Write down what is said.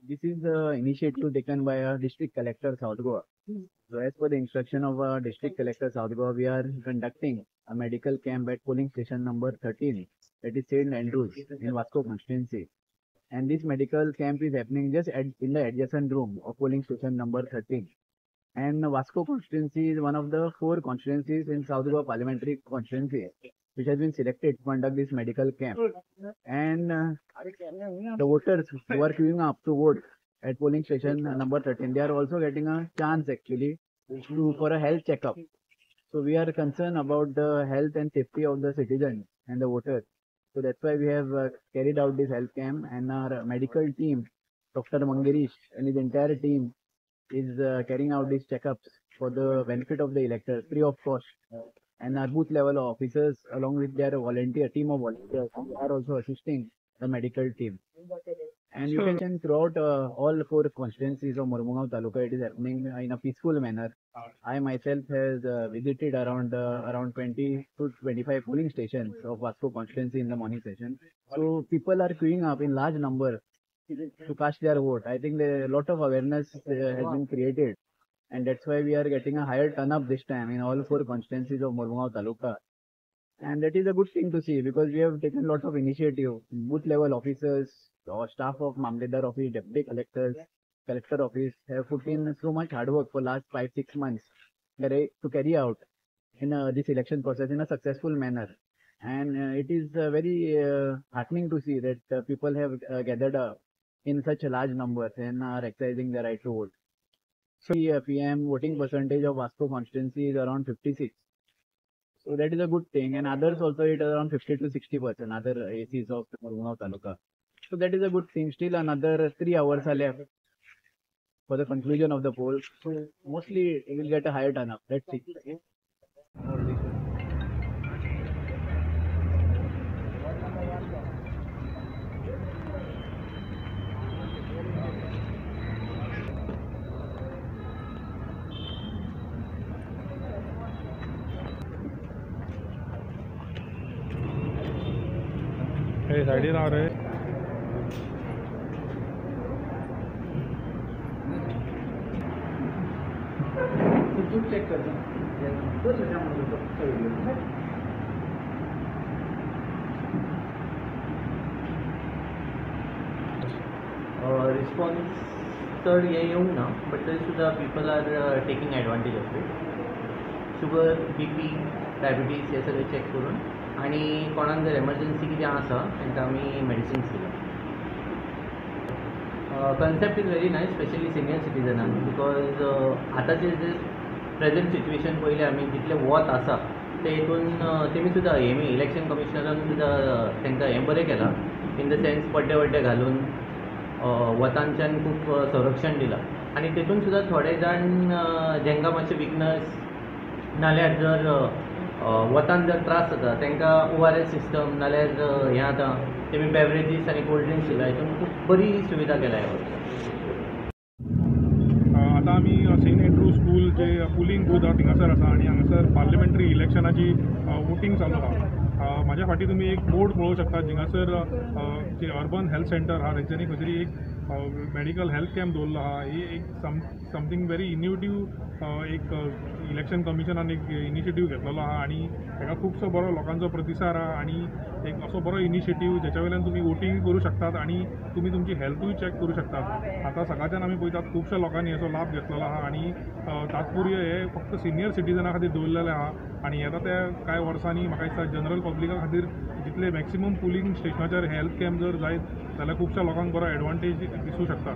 This is the initiative taken by District Collector South Goa. So as per the instruction of District Collector South Goa, we are conducting a medical camp at polling station number 13, that is St. Andrews in Vasco constituency. And this medical camp is happening just in the adjacent room of polling station number 13. And Vasco constituency is one of the 4 constituencies in South Goa parliamentary constituency which has been selected to conduct this medical camp. And the voters who are queuing up to vote at polling station number 13, they are also getting a chance actually for a health checkup. So we are concerned about the health and safety of the citizens and the voters. So that's why we have carried out this health camp, and our medical team, Dr. Mangirish and his entire team is carrying out these checkups for the benefit of the electors, free of cost. And our booth level officers, along with their team of volunteers, are also assisting the medical team. And you can see throughout all 4 constituencies of Mormugao Taluka, it is happening in a peaceful manner. I myself has visited around 20 to 25 polling stations of Vasco constituency in the morning session. So people are queuing up in large number to cast their vote. I think a lot of awareness has been created, and that's why we are getting a higher turn up this time in all 4 constituencies of Mormugao Taluka. And that is a good thing to see, because we have taken a lot of initiative. Booth level officers or staff of Mamledar office, deputy collectors, collector office have put in so much hard work for last 5-6 months to carry out in this election process in a successful manner. And it is very heartening to see that people have gathered in such a large numbers and are exercising their right to vote. So the PM voting percentage of Vasco constituency is around 56. So that is a good thing, and others also it is around 50 to 60%, other ACs of Mormugao Taluka. So that is a good thing. Still another 3 hours are left for the conclusion of the poll. So mostly we will get a higher turn up. Let's see. Hey, side आ रहे check कर response तर येऊन ना, but तरी सुद्धा people are taking advantage of it. Sugar, BP, diabetes हे सगळे चेक करून, आणि कोणाक जर एमर्जन्सी कितें आसा तांकां आमी मेडिसिन्स दिला. Concept is very nice, specially senior सिटीजनांक, बिकॉज आतांचे जे प्रेझेंट सिच्युएशन पयलें आमी जितले वत आसा ते हितून तेमी सुद्दां इलेक्शन कमिशनरान सुद्दां तांकां हें बरें केलां, इन द सेन्स पड्डे घालून वतांच्यान खूब संरक्षण दिलां. आनी तेतून सुद्दां थोडे जाण जेंकां मातशें विकनस नाल्यार जर वतान जर त्रास जाता तांकां ORS सिस्टम नाल्यार हें आतां तेमी बेवरेजीस आनी कोल्ड ड्रिंक्स दिला, हितून खूब बरी सुविधा केल्या ह्या वर्सा. आता आमी सेंट एंड्रू स्कूल जे पुलिंग बूथ आसा थिंगासर आसा, आनी हांगासर पार्लिमेंटरी इलेक्शनाची वोटींग चालू आहा. म्हाज्या फाटीं तुमी एक बोर्ड पळोवंक शकता, जिंगासर जे अर्बन हेल्थ सेंटर आहा तेंच्यांनी खंय तरी एक मेडिकल हेल्थ कॅम्प दवरलो आहा. ही एक समथींग व्हेरी इनोवेटीव एक इलेक्शन कमिशनान एक इनिशिएटीव घेतलेलो आहा, आनी ताका खुबसो बरो लोकांचो प्रतिसाद आहा, आनी एक असो बरो इनिशिएटीव जेच्या वयल्यान तुमी वोटींग करूं शकतात आनी तुमी तुमची हेल्थूय चॅक करूं शकतात. आतां सकाळच्यान आमी पळयतात खुबश्या लोकांनी हेचो लाभ घेतलेलो आहा, आनी तात्पुरते हे फक्त सिनियर सिटीजना खातीर दवरलेले आहा. आनी येता त्या कांय वर्सांनी म्हाका दिसता जनरल पब्लिका खातीर जितले मॅक्सिमम पोलिंग स्टेशनाचेर हेल्थ कॅम्प जर जायत जाल्यार खुबश्या लोकांक बरो एडवांटेज दिसूं शकता.